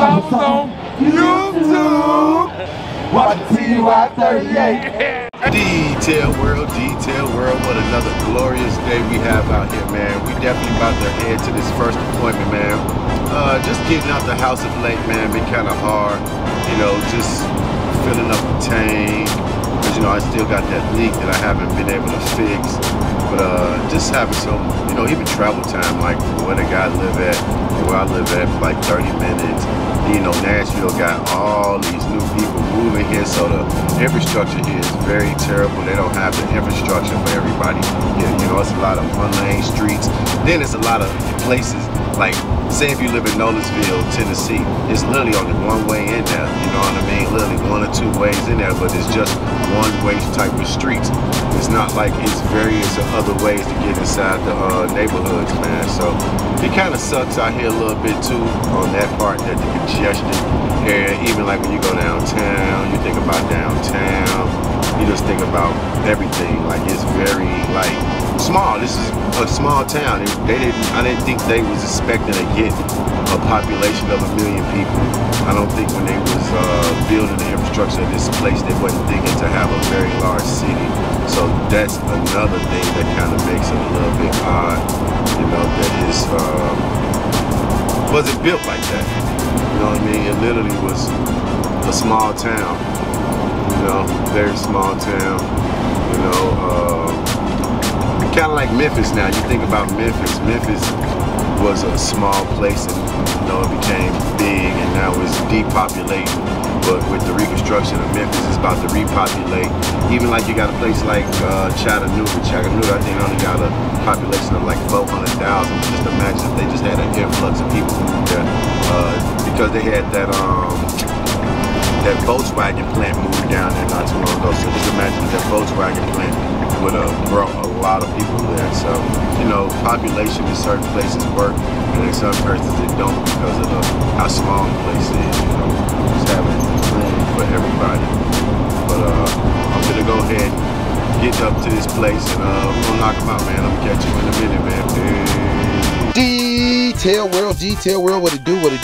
I was on YouTube. Watch TY38. Detail world, what another glorious day we have out here, man. We definitely about to head to this first appointment, man. Just getting out the house of late, man, been kind of hard. You know, just filling up the tank. Because, you know, I still got that leak that I haven't been able to fix. But just having some, you know, even travel time, like where the guy live at, where I live at, for like 30 minutes. You know, Nashville got all these new people moving here, so the infrastructure here is very terrible. They don't have the infrastructure for everybody here. You know, it's a lot of one-lane streets. Then it's a lot of places, like, say if you live in Nolensville, Tennessee, it's literally only one way in there. You know what I mean? Literally 1 or 2 ways in there, but it's just one-way type of streets. It's not like it's various other ways to get inside the neighborhoods, man. So it kind of sucks out here a little bit too on that part, that the congestion area. Even like when you go downtown, you think about downtown, you just think about everything. Like, it's very like small. This is a small town. I didn't think they was expecting to get a population of 1 million people. I don't think when they was building the infrastructure of this place, they wasn't thinking to have a very large city. So that's another thing that kind of makes it a little bit odd, you know, that it wasn't built like that. You know what I mean? It literally was a small town, you know, very small town, you know, kind of like Memphis now. You think about Memphis. Memphis was a small place, and you know, it became big, and now it's depopulating. But with the reconstruction of Memphis, it's about to repopulate. Even like you got a place like Chattanooga. Chattanooga, I think, only got a population of like 400,000. Just imagine if they just had an influx of people there, because they had that Volkswagen plant moved down there not too long ago. So just imagine that Volkswagen plant would have brought a lot of people there. So, you know, population in certain places work, and in some places it don't, because of how small the place is. You know, just having room for everybody. But I'm gonna go ahead and get up to this place, and we're gonna knock them out, man. I'm gonna catch you in a minute, man. Detail world, what it do, what it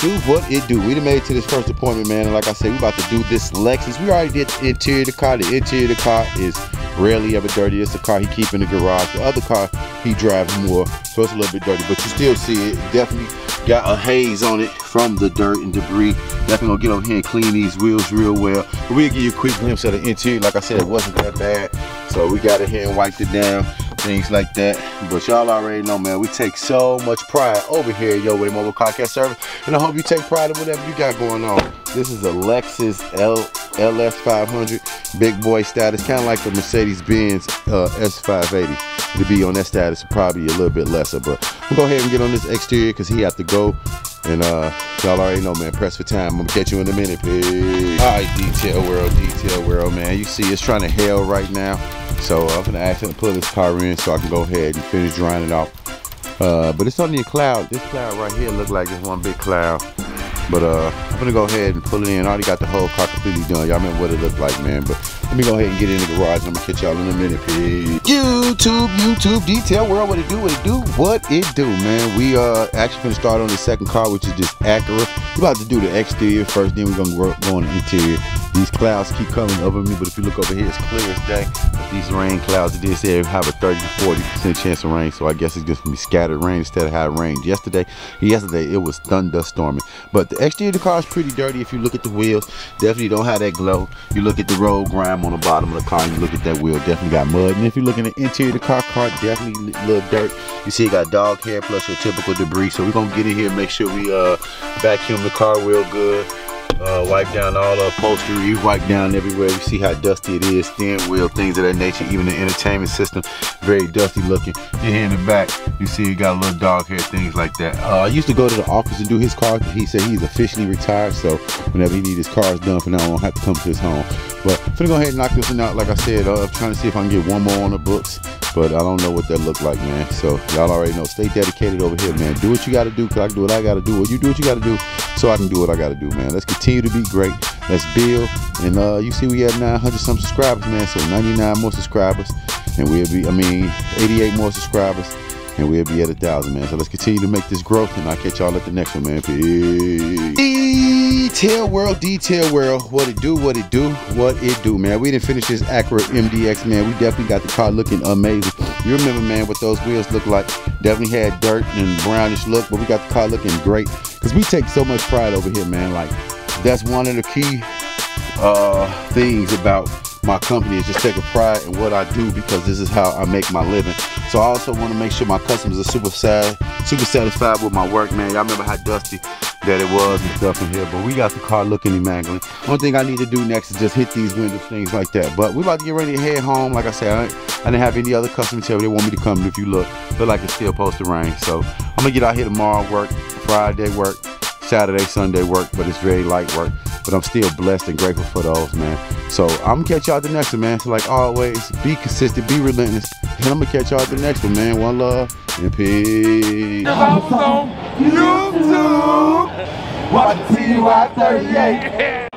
do. We done made it to this first appointment, man, and like I said, we about to do this Lexus. We already did the interior of the car. The interior of the car is rarely ever dirty. It's the car he keep in the garage. The other car he drives more, so it's a little bit dirty, but you still see it. Definitely got a haze on it from the dirt and debris. Definitely gonna get over here and clean these wheels real well. But we'll give you a quick glimpse of the interior. Like I said, it wasn't that bad, so we got it here and wiped it down, things like that. But y'all already know, man, we take so much pride over here at Yo Way Mobile Car Care Service, and I hope you take pride in whatever you got going on. This is a Lexus LS 500, big boy status, kind of like the Mercedes-Benz S580. To be on that status, probably a little bit lesser, but we'll go ahead and get on this exterior because he have to go. And y'all already know, man, press for time. I'm gonna catch you in a minute. Peace. All right, detail world, man. You see it's trying to hail right now, so I'm gonna ask him to pull this car in so I can go ahead and finish drying it off. But it's only a cloud. This cloud right here look like it's one big cloud. But I'm gonna go ahead and pull it in. I already got the whole car completely done. Y'all remember what it looked like, man. But let me go ahead and get in the garage, and I'm gonna catch y'all in a minute. Peace. YouTube, detail world, what it do, man. We actually gonna start on the second car, which is this Acura. We're about to do the exterior first, then we're gonna go on the interior. These clouds keep coming over me, but if you look over here, it's clear as day. But these rain clouds, it did say have a 30 to 40% chance of rain, so I guess it's just gonna be scattered rain instead of how it rained yesterday. It was thunderstorming. But the exterior of the car is pretty dirty. If you look at the wheels, definitely don't have that glow. You look at the road grime on the bottom of the car, and you look at that wheel, definitely got mud. And if you look in the interior of the car definitely a little dirt. You see it got dog hair plus your typical debris. So we're gonna get in here and make sure we vacuum the car real good. Wipe down all the upholstery, wipe down everywhere. You see how dusty it is, steering wheel, things of that nature. Even the entertainment system, very dusty looking. And here in the back, you see it got a little dog hair, things like that. I used to go to the office and do his car. He said he's officially retired, so whenever he needs his cars done for now, I won't have to come to his home. But I'm gonna go ahead and knock this one out. Like I said, I'm trying to see if I can get one more on the books, but I don't know what that look like, man. So y'all already know, stay dedicated over here, man. Do what you gotta do, cause I can do what I gotta do, or you do what you gotta do, so I can do what I gotta do, man. Let's continue to be great. Let's build. And you see we have 900 some subscribers, man. So 99 more subscribers, and we'll be, 88 more subscribers, and we'll be at 1,000, man. So let's continue to make this growth, and I'll catch y'all at the next one, man. Peace. Detail world, what it do, what it do, man. We didn't finish this Acura MDX, man. We definitely got the car looking amazing. You remember, man, what those wheels look like. Definitely had dirt and brownish look, but we got the car looking great. Because we take so much pride over here, man. Like, that's one of the key things about my company is just taking pride in what I do, because this is how I make my living. So I also want to make sure my customers are super satisfied with my work, man. Y'all remember how dusty that it was and stuff in here, but we got the car looking immaculate. One thing I need to do next is just hit these windows, things like that. But we're about to get ready to head home. Like I said, I didn't have any other customers tell me they want me to come. If you look like it's still supposed to rain. So I'm gonna get out here tomorrow, work, Friday work, Saturday, Sunday work, but it's very light work. But I'm still blessed and grateful for those, man. So I'm gonna catch y'all at the next one, man. So like always, be consistent, be relentless. And I'm gonna catch y'all at the next one, man. One love and peace. YouTube, watch TY38.